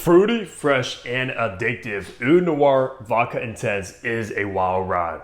Fruity, fresh, and addictive, Oud Noir Vodka Intense is a wild ride.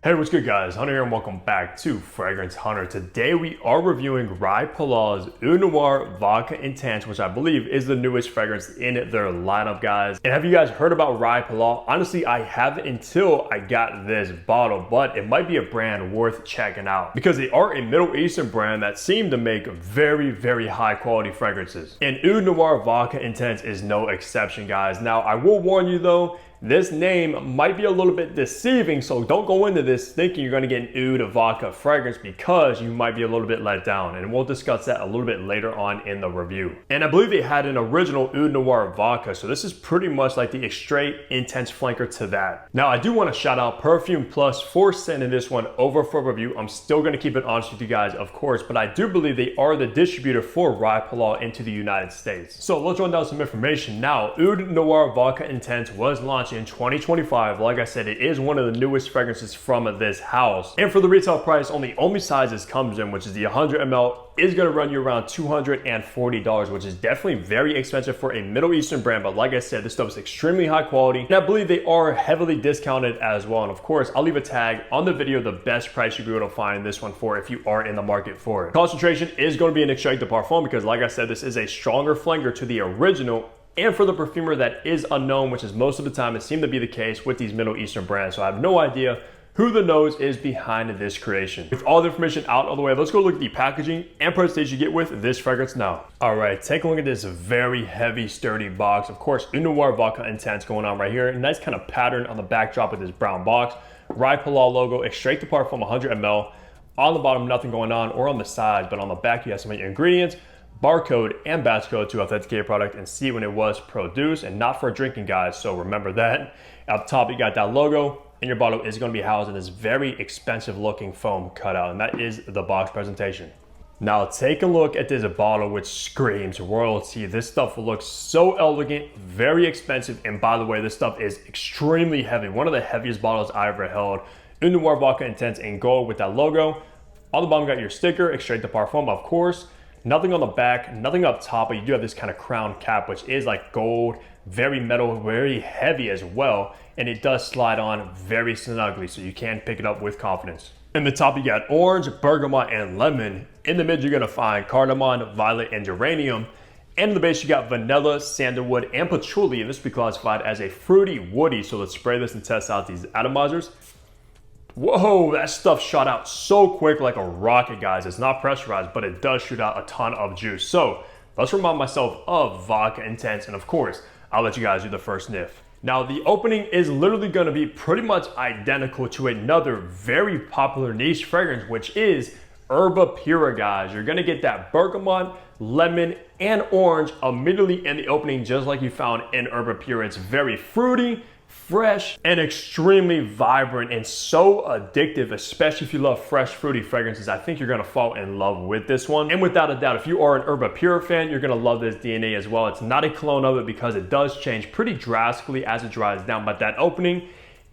Hey, what's good guys? Hunter here and welcome back to Fragrance Hunter. Today we are reviewing Rai Phalail's Oud Noir Vodka Intense, which I believe is the newest fragrance in their lineup, guys. And have you guys heard about Rai Phalail? Honestly, I haven't until I got this bottle, but it might be a brand worth checking out because they are a Middle Eastern brand that seem to make very high quality fragrances. And Oud Noir Vodka Intense is no exception, guys. Now, I will warn you though, this name might be a little bit deceiving, so don't go into this thinking you're going to get an Oud vodka fragrance because you might be a little bit let down, and we'll discuss that a little bit later on in the review. And I believe they had an original Oud Noir vodka, so this is pretty much like the straight intense flanker to that. Now, I do want to shout out Perfume Plus for sending this one over for review. I'm still going to keep it honest with you guys, of course, but I do believe they are the distributor for Rai Phalail into the United States. So let's run down some information. Now, Oud Noir Vodka Intense was launched in 2025. Like I said, it is one of the newest fragrances from this house. And for the retail price, only size this comes in, which is the 100 ml, is going to run you around $240, which is definitely very expensive for a Middle Eastern brand. But like I said, this stuff is extremely high quality, and I believe they are heavily discounted as well. And of course, I'll leave a tag on the video, the best price you'll be able to find this one for if you are in the market for it. Concentration is going to be an extrait de parfum because like I said, this is a stronger flanker to the original. And for the perfumer that is unknown, which is most of the time it seemed to be the case with these Middle Eastern brands. So I have no idea who the nose is behind this creation. With all the information out of the way, let's go look at the packaging and presentation you get with this fragrance now. All right, take a look at this very heavy, sturdy box. Of course, Oud Noir Vodka Intense going on right here. A nice kind of pattern on the backdrop with this brown box. Rai Phalail logo, extrait de parfum 100 ml. On the bottom, nothing going on, or on the sides, but on the back, you have some of your ingredients, barcode and batch code to authenticate a product and see when it was produced, and not for drinking, guys, so remember that. Up top you got that logo, and your bottle is going to be housed in this very expensive looking foam cutout, and that is the box presentation. Now take a look at this bottle, which screams royalty. This stuff looks so elegant, very expensive, and by the way, this stuff is extremely heavy. One of the heaviest bottles I ever held. Oud Noir Vodka Intense in gold with that logo. On the bottom got your sticker, extrait de parfum, of course. Nothing on the back, nothing up top, but you do have this kind of crown cap, which is like gold, very metal, very heavy as well. And it does slide on very snugly, so you can pick it up with confidence. In the top, you got orange, bergamot, and lemon. In the mid, you're gonna find cardamom, violet, and geranium. And in the base, you got vanilla, sandalwood, and patchouli, and this will be classified as a fruity woody. So let's spray this and test out these atomizers. Whoa, that stuff shot out so quick like a rocket, guys. It's not pressurized, but it does shoot out a ton of juice. So let's remind myself of Vodka Intense, and of course, I'll let you guys do the first sniff. Now, the opening is literally gonna be pretty much identical to another very popular niche fragrance, which is Herba Pura, guys. You're gonna get that bergamot, lemon, and orange immediately in the opening, just like you found in Herba Pura. It's very fruity, fresh, and extremely vibrant, and so addictive, especially if you love fresh fruity fragrances. I think you're gonna fall in love with this one. And without a doubt, if you are an Herba Pura fan, you're gonna love this DNA as well. It's not a clone of it because it does change pretty drastically as it dries down, but that opening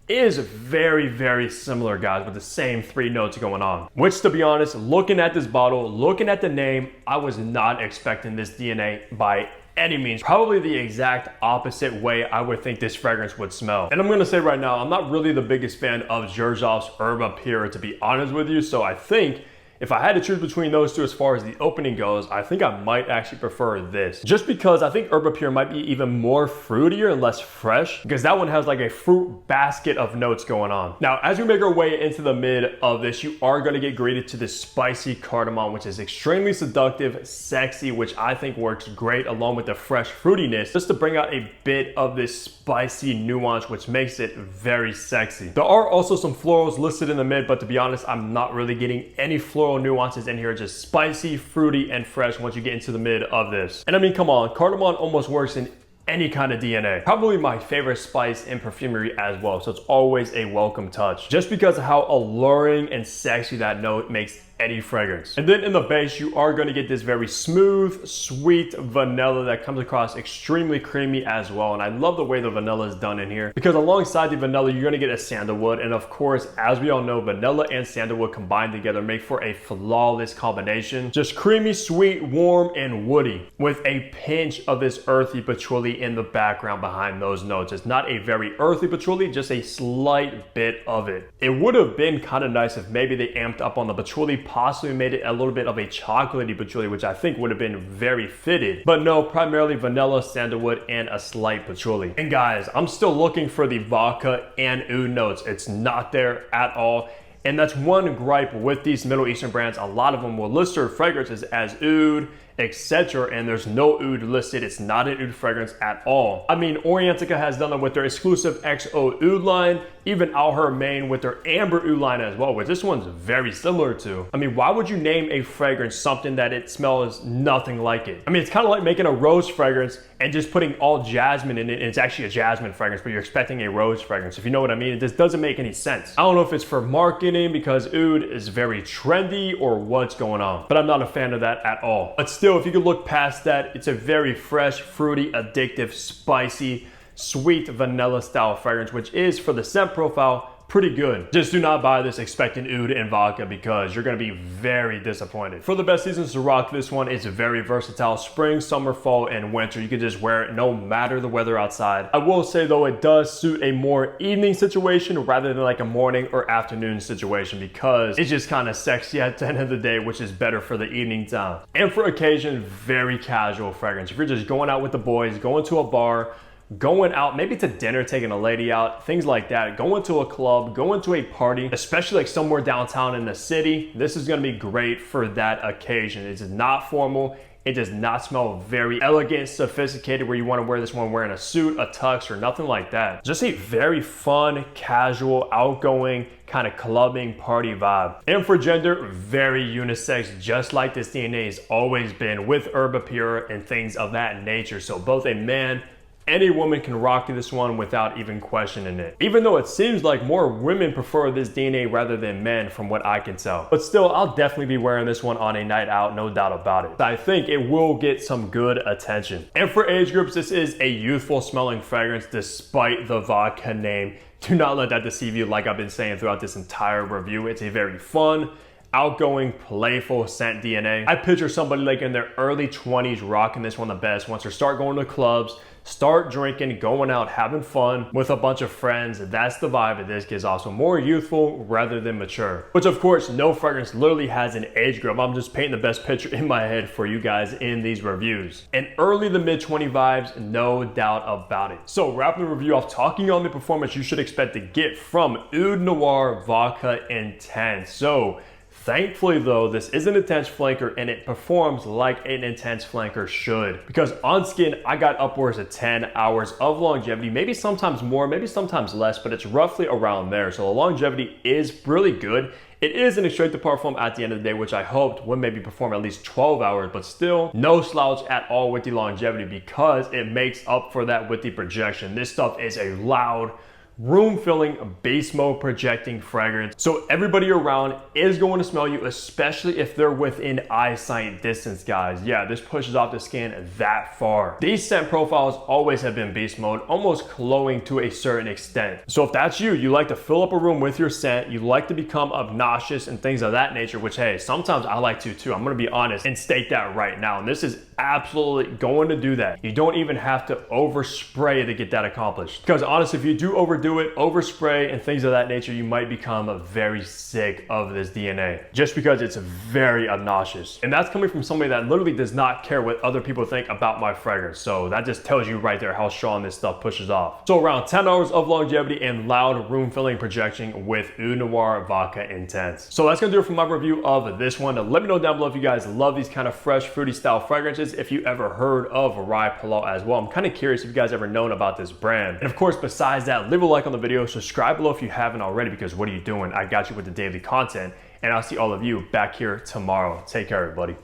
is very similar, guys, with the same three notes going on. Which, to be honest, looking at this bottle, looking at the name, I was not expecting this DNA by any means. Probably the exact opposite way I would think this fragrance would smell. And I'm gonna say right now, I'm not really the biggest fan of Xerjoff's Herba Pura, to be honest with you. So I think if I had to choose between those two as far as the opening goes, I think I might actually prefer this. Just because I think Herba Pura might be even more fruitier and less fresh, because that one has like a fruit basket of notes going on. Now, as we make our way into the mid of this, you are gonna get greeted to this spicy cardamom, which is extremely seductive, sexy, which I think works great along with the fresh fruitiness, just to bring out a bit of this spicy nuance, which makes it very sexy. There are also some florals listed in the mid, but to be honest, I'm not really getting any floral nuances in here, just spicy, fruity, and fresh once you get into the mid of this. And I mean, come on, cardamom almost works in any kind of DNA. Probably my favorite spice in perfumery as well, so it's always a welcome touch, just because of how alluring and sexy that note makes any fragrance. And then in the base, you are going to get this very smooth, sweet vanilla that comes across extremely creamy as well. And I love the way the vanilla is done in here, because alongside the vanilla, you're going to get a sandalwood. And of course, as we all know, vanilla and sandalwood combined together make for a flawless combination. Just creamy, sweet, warm, and woody, with a pinch of this earthy patchouli in the background behind those notes. It's not a very earthy patchouli, just a slight bit of it. It would have been kind of nice if maybe they amped up on the patchouli, possibly made it a little bit of a chocolatey patchouli, which I think would have been very fitted. But no, primarily vanilla, sandalwood, and a slight patchouli. And guys, I'm still looking for the vodka and oud notes. It's not there at all. And that's one gripe with these Middle Eastern brands. A lot of them will list their fragrances as oud, etc., and there's no oud listed. It's not an oud fragrance at all. I mean, Orientica has done that with their exclusive XO oud line, even Alpham with their amber oud line as well, which this one's very similar to. I mean, why would you name a fragrance something that it smells nothing like it? I mean, it's kind of like making a rose fragrance and just putting all jasmine in it, and it's actually a jasmine fragrance, but you're expecting a rose fragrance. If you know what I mean, it just doesn't make any sense. I don't know if it's for marketing because oud is very trendy or what's going on, but I'm not a fan of that at all. But still, if you could look past that, it's a very fresh, fruity, addictive, spicy, sweet vanilla style fragrance, which is, for the scent profile, pretty good. Just do not buy this expecting oud and vodka, because you're going to be very disappointed. For the best seasons to rock this one, it's very versatile. Spring, summer, fall, and winter. You can just wear it no matter the weather outside. I will say though, it does suit a more evening situation rather than like a morning or afternoon situation, because it's just kind of sexy at the end of the day, which is better for the evening time. And for occasion, very casual fragrance. If you're just going out with the boys, going to a bar, going out maybe to dinner, taking a lady out, things like that, going to a club, going to a party, especially like somewhere downtown in the city, this is going to be great for that occasion. It's not formal. It does not smell very elegant, sophisticated, where you want to wear this one wearing a suit, a tux, or nothing like that. Just a very fun, casual, outgoing, kind of clubbing party vibe. And for gender, very unisex, just like this DNA has always been, with herb pure and things of that nature. So both a man any woman can rock this one without even questioning it. Even though it seems like more women prefer this DNA rather than men, from what I can tell. But still, I'll definitely be wearing this one on a night out, no doubt about it. I think it will get some good attention. And for age groups, this is a youthful smelling fragrance despite the vodka name. Do not let that deceive you, like I've been saying throughout this entire review. It's a very fun, outgoing, playful scent DNA. I picture somebody like in their early 20s rocking this one the best once they start going to clubs, start drinking, going out, having fun with a bunch of friends. That's the vibe of this. Gives also more youthful rather than mature. Which of course, no fragrance literally has an age group. I'm just painting the best picture in my head for you guys in these reviews. And early to mid 20 vibes, no doubt about it. So wrapping the review off, talking on the performance you should expect to get from Oud Noir Vodka Intense. So thankfully though, this is an intense flanker and it performs like an intense flanker should. Because on skin, I got upwards of 10 hours of longevity, maybe sometimes more, maybe sometimes less, but it's roughly around there. So the longevity is really good. It is an extrait de parfum at the end of the day, which I hoped would maybe perform at least 12 hours, but still no slouch at all with the longevity, because it makes up for that with the projection. This stuff is a loud, room-filling, beast mode projecting fragrance. So everybody around is going to smell you, especially if they're within eyesight distance, guys. Yeah, this pushes off the skin that far. These scent profiles always have been beast mode, almost glowing to a certain extent. So if that's you, you like to fill up a room with your scent, you like to become obnoxious and things of that nature, which hey, sometimes I like to too. I'm gonna be honest and state that right now. And this is absolutely going to do that. You don't even have to overspray to get that accomplished. Because honestly, if you do overdo it, overspray and things of that nature, you might become very sick of this DNA, just because it's very obnoxious. And that's coming from somebody that literally does not care what other people think about my fragrance. So that just tells you right there how strong this stuff pushes off. So around 10 hours of longevity and loud room filling projection with Oud Noir Vodka Intense. So that's gonna do it for my review of this one. Let me know down below if you guys love these kind of fresh, fruity style fragrances. If you ever heard of Rai Phalail as well. I'm kind of curious if you guys ever known about this brand. And of course, besides that, leave a like on the video, subscribe below if you haven't already, because what are you doing? I got you with the daily content, and I'll see all of you back here tomorrow. Take care, everybody.